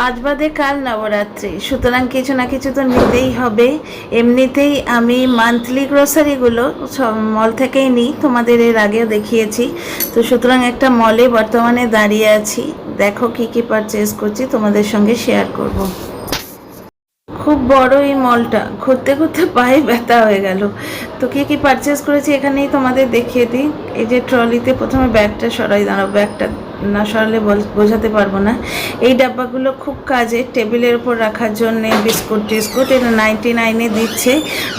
আজ বাদে কাল নবরাত্রি, সুতরাং কিছু না কিছু তো নিতেই হবে। এমনিতেই আমি মান্থলি গ্রোসারিগুলো মল থেকেই নিই, তোমাদের এর আগেও দেখিয়েছি। তো সুতরাং একটা মলে বর্তমানে দাঁড়িয়ে আছি, দেখো কি কি পারচেস করছি তোমাদের সঙ্গে শেয়ার করব। খুব বড় এই মলটা, ঘুরতে ঘুরতে পায়ে ব্যথা হয়ে গেল। তো কী কী পারচেস করেছি এখানেই তোমাদের দেখিয়ে দিই। এই যে ট্রলিতে প্রথমে ব্যাগটা সরাই, দাঁড়াও, ব্যাগটা না সরালে বোঝাতে পারবো না। এই ডাব্বাগুলো খুব কাজে, টেবিলের উপর রাখার জন্যে। বিস্কুট টিস্কুট এটা 99-এ দিচ্ছে,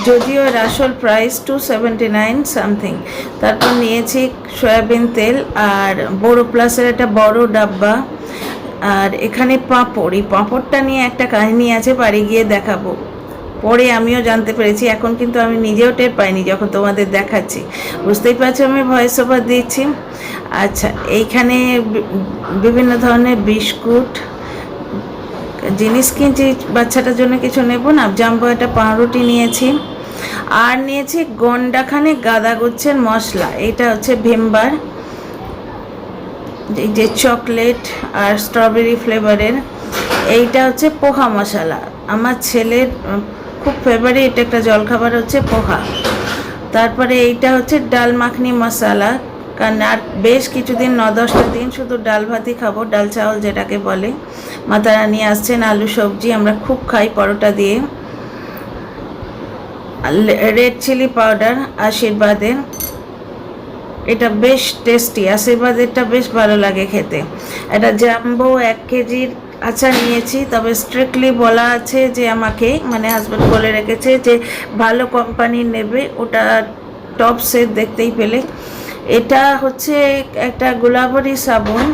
যদিও এর আসল প্রাইস 279 সামথিং। তারপর নিয়েছি সয়াবিন তেল আর বড়ো প্লাসের একটা বড় ডাব্বা। আর এখানে পাঁপড়, এই পাঁপড়টা নিয়ে একটা কাহিনী আছে, বাড়ি গিয়ে দেখাবো। পরে আমিও জানতে পেরেছি, এখন কিন্তু আমি নিজেও টের পাইনি যখন তোমাদের দেখাচ্ছি। বুঝতেই পারছো আমি ভয়েস ওভার দিচ্ছি। আচ্ছা, এইখানে বিভিন্ন ধরনের বিস্কুট জিনিস কিনছি, বাচ্চাটার জন্য কিছু নেব না। জাম্বো একটা পাউরুটি নিয়েছি, আর নিয়েছি গন্ডাখানে গাদা গুচ্ছের মশলা। এটা হচ্ছে ভিমবার, এই যে চকলেট আর স্ট্রবেরি ফ্লেভারের। এইটা হচ্ছে পোহা মশলা, আমার ছেলের খুব ফেভারিট একটা জলখাবার হচ্ছে পোহা। তারপরে এইটা হচ্ছে ডাল মাখনি মশলা, কারণ আর বেশ কিছুদিন 9-10টা দিন শুধু ডাল ভাতই খাবো, ডাল চাউল যেটাকে বলে। মাতারা নিয়ে আসছেন আলু সবজি, আমরা খুব খাই পরোটা দিয়ে। রেড চিলি পাউডার আশীর্বাদের, এটা বেশ টেস্টি, আশীর্বাদেরটা বেশ ভালো লাগে খেতে। এটা জাম্বো 1 কেজির আচার নিয়েছি, তবে স্ট্রিক্টলি বলা আছে যে আমাকে, মানে হাজব্যান্ড বলে রেখেছে যে ভালো কোম্পানির নেবে, ওটা টপ সেট দেখতেই পেলে। এটা হচ্ছে একটা গোলাবরি সাবুন,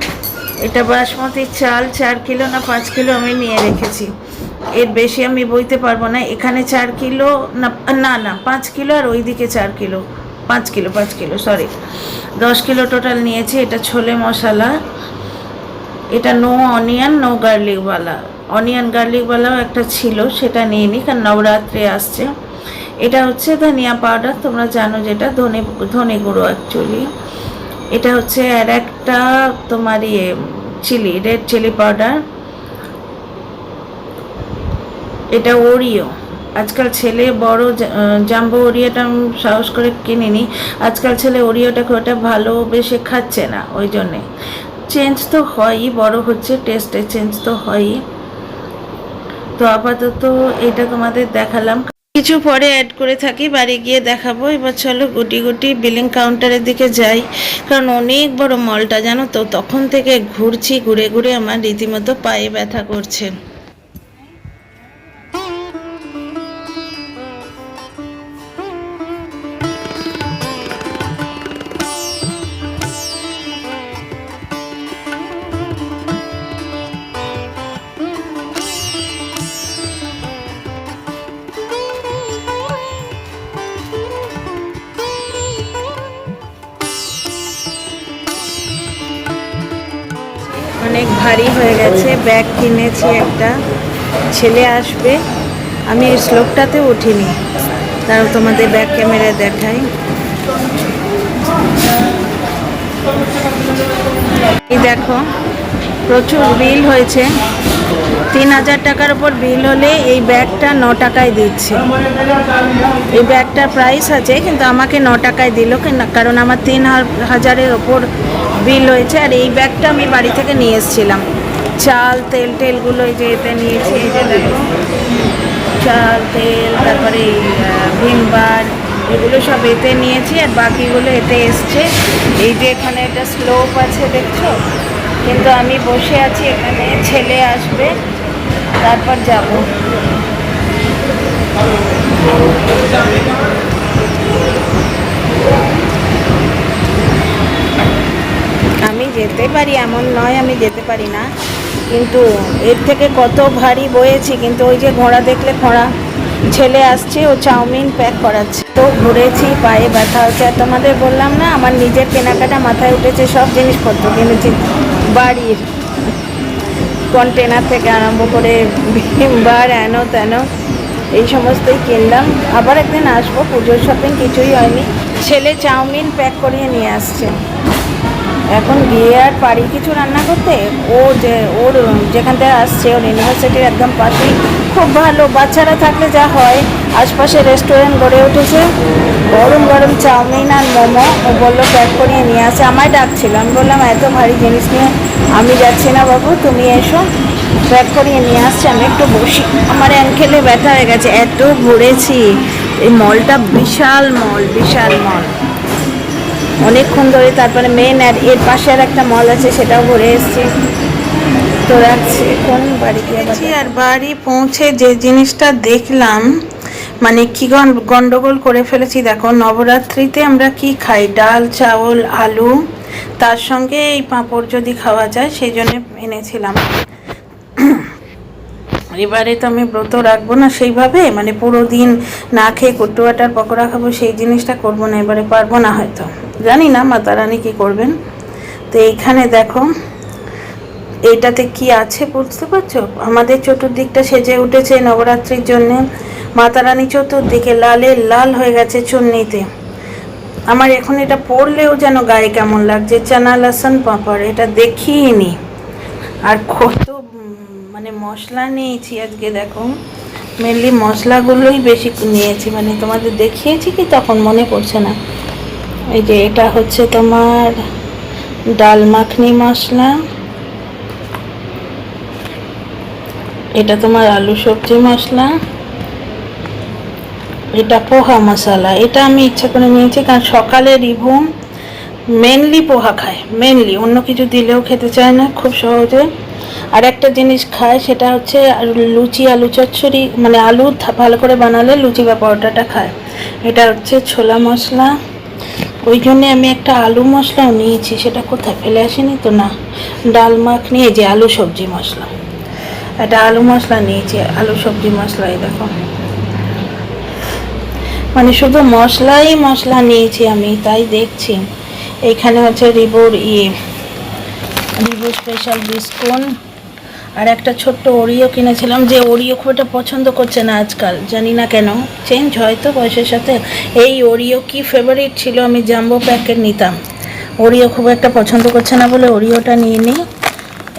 এটা বাসমতি চাল 4 কিলো না 5 কিলো আমি নিয়ে রেখেছি, এর বেশি আমি বইতে পারবো না। এখানে 4 কিলো না 5 কিলো, আর ওইদিকে 4 kilo, 5 kilo sorry, 10 kilo total নিয়েছি। এটা ছোলে মশলা, এটা নো অনিয়ন নো গার্লিকওয়ালা, অনিয়ন গার্লিকওয়ালাও একটা ছিল, সেটা নিয়ে নিই কারণ নবরাত্রি আসছে। এটা হচ্ছে ধনিয়া পাউডার, তোমরা জানো যেটা ধনে গুঁড়ো অ্যাকচুয়ালি। এটা হচ্ছে আর একটা তোমার চিলি, রেড চিলি পাউডার। এটা ওরিও, আজকাল ছেলে বড় জাম্বো ওরিওটা সাহস করে কিনিনি, আজকাল ছেলে ওরিওটা খুব একটা ভালোবেসে খাচ্ছে না, ওই জন্যে। চেঞ্জ তো হয়ই, বড় হচ্ছে, টেস্টে চেঞ্জ তো হয়ই। তো আপাতত এটা তোমাদের দেখালাম, কিছু পরে অ্যাড করে থাকি, বাড়ি গিয়ে দেখাবো। এবার চলো গুটি গুটি বিলিং কাউন্টারের দিকে যাই, কারণ অনেক বড় মলটা জানো তো, তখন থেকে ঘুরছি, ঘুরে ঘুরে আমার রীতিমতো পায়ে ব্যথা করছে। অনেক ভারী হয়ে গেছে, ব্যাগ কিনেছি একটা, ছেলে আসবে, আমি এই শ্লোকটাতে উঠিনি, তাও তোমাদের ব্যাগ ক্যামেরায় দেখাই। এই দেখো, প্রচুর বিল হয়েছে, 3000 টাকার উপর বিল হলে এই ব্যাগটা 9 টাকায় দিচ্ছে। এই ব্যাগটার প্রাইস আছে, কিন্তু আমাকে 9 টাকায় দিল, কারণ আমার 3000-এর ওপর বিল হয়েছে। আর এই ব্যাগটা আমি বাড়ি থেকে নিয়ে এসেছিলাম, চাল তেল টেলগুলো এই যে এতে নিয়েছি, এই যে দেখো চাল তেল, তারপরে এই ভিমবার, এগুলো সব এতে নিয়েছি, আর বাকিগুলো এতে এসছে। এই যে এখানে একটা স্লোপ আছে দেখছো, কিন্তু আমি বসে আছি এখানে, ছেলে আসবে তারপর যাব। আমি যেতে পারি এমন নয়, আমি যেতে পারি না, কিন্তু এর থেকে কত ভারী বয়েছি। কিন্তু ওই যে ঘোড়া দেখলে ঘোড়া, ছেলে আসছে, ও চাউমিন প্যাক করাচ্ছে, তো ঘুরেছি, পায়ে ব্যথা হচ্ছে। আর তোমাদের বললাম না, আমার নিজের কেনাকাটা মাথায় উঠেছে, সব জিনিসপত্র কিনেছি বাড়ির, কন্টেনার থেকে আরম্ভ করে ভিমবার হেন তেন, এই সমস্তই কিনলাম। আবার একদিন আসবো, পুজোর শপিং কিছুই হয়নি। ছেলে চাউমিন প্যাক করিয়ে নিয়ে আসছে, এখন গিয়ে আর পারি কিছু রান্না করতে। ও যে ওর যেখান থেকে আসছে ওর ইউনিভার্সিটির একদম পাশেই খুব ভালো, বাচ্চারা থাকলে যা হয়, আশপাশে রেস্টুরেন্ট গড়ে উঠেছে, গরম গরম চাউমিন আর মোমো ও বললো প্যাক করিয়ে নিয়ে আসে। আমায় ডাকছিল, আমি বললাম এত ভারী জিনিস নিয়ে আমি যাচ্ছি না বাবু, তুমি এসো, প্যাক করিয়ে নিয়ে আসছে, আমি একটু বসি, আমার অ্যাঙ্কেলে ব্যথা হয়ে গেছে, এত ঘুরেছি। এই মলটা বিশাল মল, বিশাল মল, অনেকক্ষণ ধরে। তারপরে মেন আর এর পাশে আর একটা মল আছে, সেটাও ঘুরে এসেছি। তো রাখছি, এখন বাড়ি গিয়েছি। আর বাড়ি পৌঁছে যে জিনিসটা দেখলাম, মানে কি গন্ডগোল করে ফেলেছি দেখো। নবরাত্রিতে আমরা কি খাই? ডাল, চাউল, আলু, তার সঙ্গে এই পাঁপড় যদি খাওয়া যায় সেই জন্য এনেছিলাম। এবারে তো আমি ব্রত রাখবো না সেইভাবে, মানে পুরো দিন না খেয়ে কট্টু আটার পকোড়া খাবো, সেই জিনিসটা করবো না, এবারে পারবো না হয়তো, জানি না মাতা রানী কী করবেন। তো এইখানে দেখো এইটাতে কি আছে বুঝতে পারছো? আমাদের চতুর্দিকটা সেজে উঠেছে নবরাত্রির জন্যে। মাতা রানী চতুর্দিকে লালে লাল হয়ে গেছে চুন্নিতে। আমার এখন এটা পরলেও যেন গায়ে কেমন লাগছে। চানা লসন পাঁপড়, এটা দেখিয়ে আর কত মানে মশলা নিয়েছি আজকে দেখো। মেনলি মশলাগুলোই বেশি নিয়েছি, মানে তোমাদের দেখিয়েছি কি তখন মনে পড়ছে না। এই যে এটা হচ্ছে তোমার ডাল মাখনি মশলা, এটা তোমার আলু সবজি মশলা, এটা পোহা মশলা। এটা আমি ইচ্ছা করে নিয়েছি কারণ সকালে রিভু মেনলি পোহা খায়, মেনলি অন্য কিছু দিলেও খেতে চায় না খুব সহজে। আর একটা জিনিস খায় সেটা হচ্ছে লুচি, আলু চচ্চড়ি, মানে আলু ভালো করে বানালে লুচি বা পরোটাটা খায়। এটা হচ্ছে ছোলা মশলা, ওই জন্যে আমি একটা আলু মশলাও নিয়েছি, সেটা কোথায় ফেলে আসিনি তো, না। ডাল মাখনি, এই যে আলু সবজি মশলা, একটা আলু মশলা নিয়েছি, আলু সবজি মশলা। এই দেখো, মানে শুধু মশলাই মশলা নিয়েছি আমি, তাই দেখছি। এইখানে হচ্ছে রিবুর রিবু স্পেশাল বিস্কুট, আর একটা ছোট্ট ওরিও কিনেছিলাম, যে ওরিও খুব একটা পছন্দ করছে না আজকাল, জানি না কেন, চেঞ্জ হয় তো বয়সের সাথে। এই ওরিও কি ফেভারিট ছিল, আমি জাম্বো প্যাকেট নিতাম, ওরিও খুব একটা পছন্দ করছে না বলে ওরিওটা নিয়ে নিই।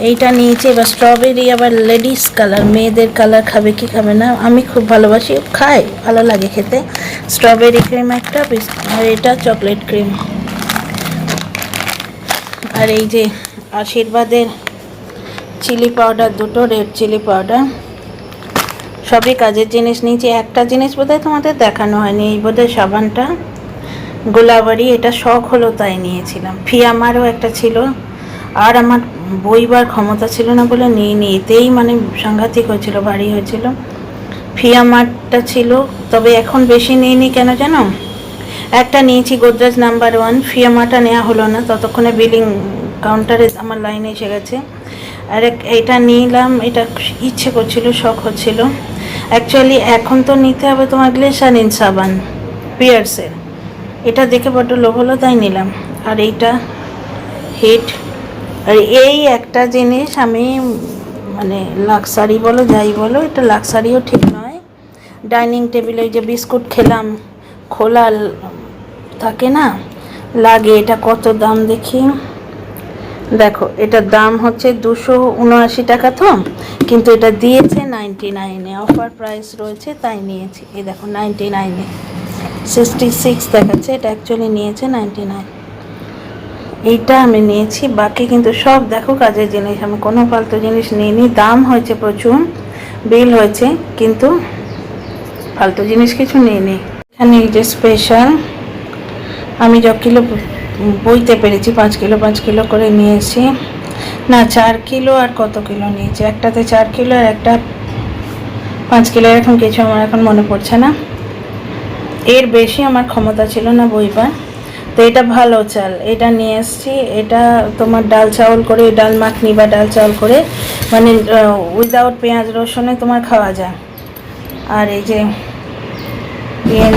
এইটা নিয়েছি। এবার স্ট্রবেরি, আবার লেডিস কালার, মেয়েদের কালার খাবে কি খাবে না, আমি খুব ভালোবাসি, খাই, ভালো লাগে খেতে। স্ট্রবেরি ক্রিম একটা, আর এটা চকলেট ক্রিম। আর এই যে আশীর্বাদের চিলি পাউডার দুটো, রেড চিলি পাউডার, সবই কাজের জিনিস নিয়েছি। একটা জিনিস বোধহয় তোমাদের দেখানো হয়নি, এই বোধহয় সাবানটা গোলাবাড়ি, এটা শখ হলো তাই নিয়েছিলাম। ফিয়ামারও একটা ছিল, আর আমার বইবার ক্ষমতা ছিল না বলে নিয়ে এতেই মানে সাংঘাতিক হয়েছিল, ভারী হয়েছিল। ফিয়ামারটা ছিল, তবে এখন বেশি নিইনি কেন জানো, একটা নিয়েছি গোদরেজ নাম্বার 1, ফিয়ামারটা নেওয়া হলো না, ততক্ষণে বিলিং কাউন্টারে আমার লাইনে এসে গেছে। আর এটা নিলাম, এটা ইচ্ছে করছিল, শখ হচ্ছিল। অ্যাকচুয়ালি এখন তো নিতে হবে তোমার গ্লিসারিন সাবান পিয়ার্সের, এটা দেখে বড্ড লোভ হলো তাই নিলাম। আর এইটা হিট। আর এই একটা জিনিস আমি মানে লাক্সারি বলো যাই বলো, এটা লাক্সারিও ঠিক নয়, ডাইনিং টেবিলে যে বিস্কুট খেলাম খোলা থাকে না, লাগে। এটা কত দাম দেখি, দেখো এটার দাম হচ্ছে 279 টাকা, তো কিন্তু এটা দিয়েছে 99-এ, অফার প্রাইস রয়েছে তাই নিয়েছি। এই দেখো 99-এ 66 দেখাচ্ছে, এটা অ্যাকচুয়ালি নিয়েছে 99। এইটা আমি নিয়েছি, বাকি কিন্তু সব দেখো কাজের জিনিস, আমি কোনো ফালতু জিনিস নিইনি। দাম হয়েছে প্রচুর, বিল হয়েছে, কিন্তু ফালতু জিনিস কিছু নিইনি। এখানে এই যে স্পেশাল, আমি যত কিলো বইতে পেরেছি 5 কিলো 5 কিলো করে নিয়েছি, না 4 কিলো আর কত কিলো নিয়েছি, একটাতে 4 কিলো আর একটা 5 কিলো, এরকম কিছু, আমার এখন মনে পড়ছে না। এর বেশি আমার ক্ষমতা ছিল না বইবার। তো এটা ভালো চাল, এটা নিয়ে এসছি। এটা তোমার ডাল চাউল করে, ডাল মাখনি বা ডাল চাউল করে, মানে উইদাউট পেঁয়াজ রসুনে তোমার খাওয়া যায়। আর এই যে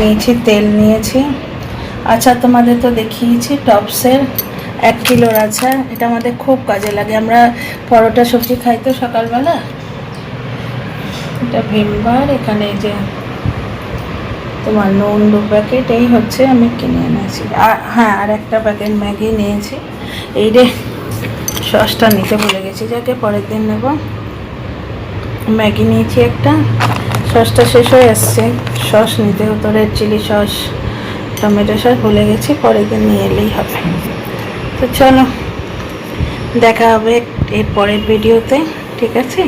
নিয়েছি, তেল নিয়েছি। আচ্ছা তোমাদের তো দেখিয়েছি টপসের 1 কিলোর আচার, এটা আমাদের খুব কাজে লাগে, আমরা পরোটা সবজি খাই তো সকালবেলা। এটা ভিমবার, এখানে এই যে তোমার নুন 2 প্যাকেট, এই হচ্ছে আমি কিনে এনেছি। আর হ্যাঁ, আর একটা প্যাকেট ম্যাগি নিয়েছি। এই রে, সসটা নিতে ভুলে গেছি, যাকে পরের দিন নেব। ম্যাগি নিয়েছি একটা, সসটা শেষ হয়ে আসছে, সস নিতে হতো, red chilli sauce, tomato sauce ভুলে গেছি, পরের দিন নিয়ে এলেই হবে। তো চলো দেখা হবে এর পরের ভিডিওতে, ঠিক আছে।